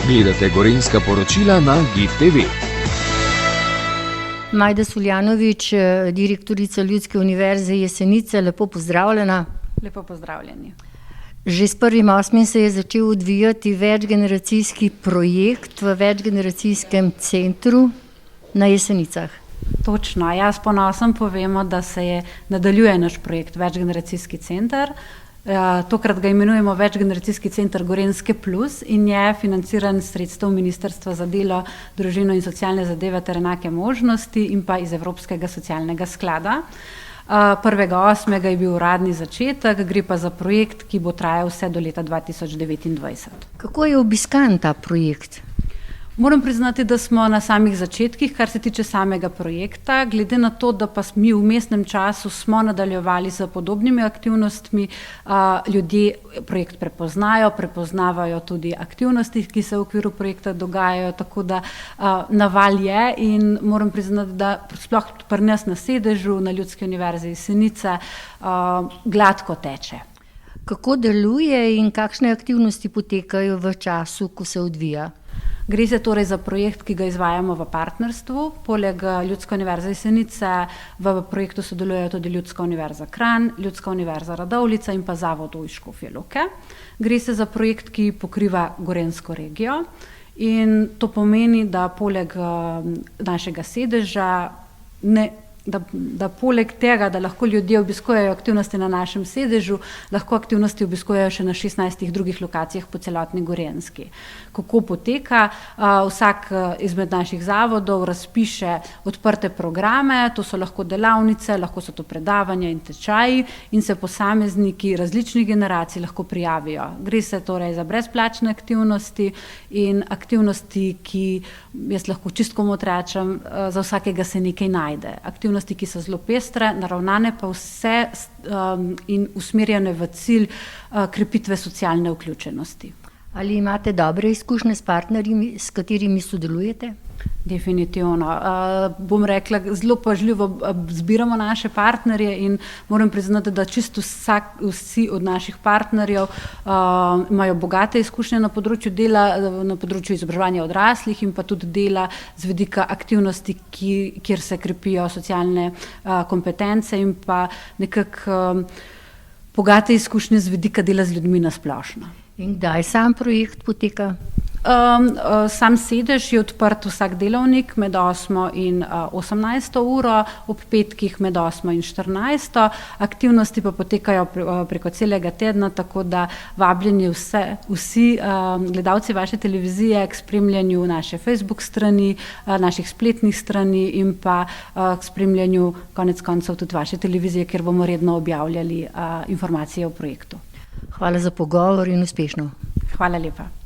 Gledate Gorenjska poročila na GIF TV. Majda Suljanović, direktorica Ljudske univerze Jesenice, lepo pozdravljena. Lepo pozdravljeni. Že s 1.8. se je začel odvijati večgeneracijski projekt v večgeneracijskem centru na Jesenicah. Točno, jaz s ponosom povemo, da se nadaljuje naš projekt Večgeneracijski center. Tokrat ga imenujemo Večgeneracijski center Gorenjske plus in je financiran s sredstev Ministrstva za delo, družino in socialne zadeve ter enake možnosti in pa iz Evropskega socialnega sklada. 1.8. je bil uradni začetek, gre pa za projekt, ki bo trajal vse do leta 2029. Kako je obiskan ta projekt? Moram priznati, da smo na samih začetkih, kar se tiče samega projekta, glede na to, da pa mi v vmesnem času smo nadaljevali z podobnimi aktivnostmi, ljudje projekt prepoznavajo tudi aktivnosti, ki se v okviru projekta dogajajo, tako da naval je in moram priznati, da sploh pri nas na sedežu na Ljudski univerzi Jesenice gladko teče. Kako deluje in kakšne aktivnosti potekajo v času, ko se odvija? Gre se torej za projekt, ki ga izvajamo v partnerstvu. Poleg Ljudske univerze Jesenice v projektu sodelujejo tudi Ljudska univerza Kranj, Ljudska univerza Radovljica in pa Zavod v Škofje Loke. Gre se za projekt, ki pokriva gorenjsko regijo in to pomeni, da poleg našega sedeža da poleg tega, da lahko ljudje obiskujejo aktivnosti na našem sedežu, lahko aktivnosti obiskujejo še na 16 drugih lokacijah po celotni Gorenjski. Kako poteka? Vsak izmed naših zavodov razpiše odprte programe, to so lahko delavnice, lahko so to predavanja in tečaji in se posamezniki različnih generacij lahko prijavijo. Gre se torej za brezplačne aktivnosti in aktivnosti, ki, jaz lahko čistko rečem, za vsakega se nekaj najde. Aktivnosti, ki so zelo pestre, naravnane pa vse in usmerjene v cilj krepitve socialne vključenosti. Ali imate dobre izkušnje s partnerji, s katerimi sodelujete? Definitivno. Bom rekla, zelo pažljivo zbiramo naše partnerje in moram priznati, da čisto vsi od naših partnerjev imajo bogate izkušnje na področju dela, na področju izobraževanja odraslih in pa tudi dela z vidika aktivnosti, kjer se krepijo socialne kompetence in pa nekako bogate izkušnje z vidika dela z ljudmi na splošno. In kdaj sam projekt poteka? Sam sedež je odprt vsak delovnik med 8. in 18. uro, ob petkih med 8. in 14. Aktivnosti pa potekajo preko celega tedna, tako da vabljeni vsi gledalci vaše televizije k spremljanju naše Facebook strani, naših spletnih strani in pa k spremljanju konec koncev tudi vaše televizije, kjer bomo redno objavljali informacije o projektu. Hvala za pogovor in uspešno. Hvala lepa.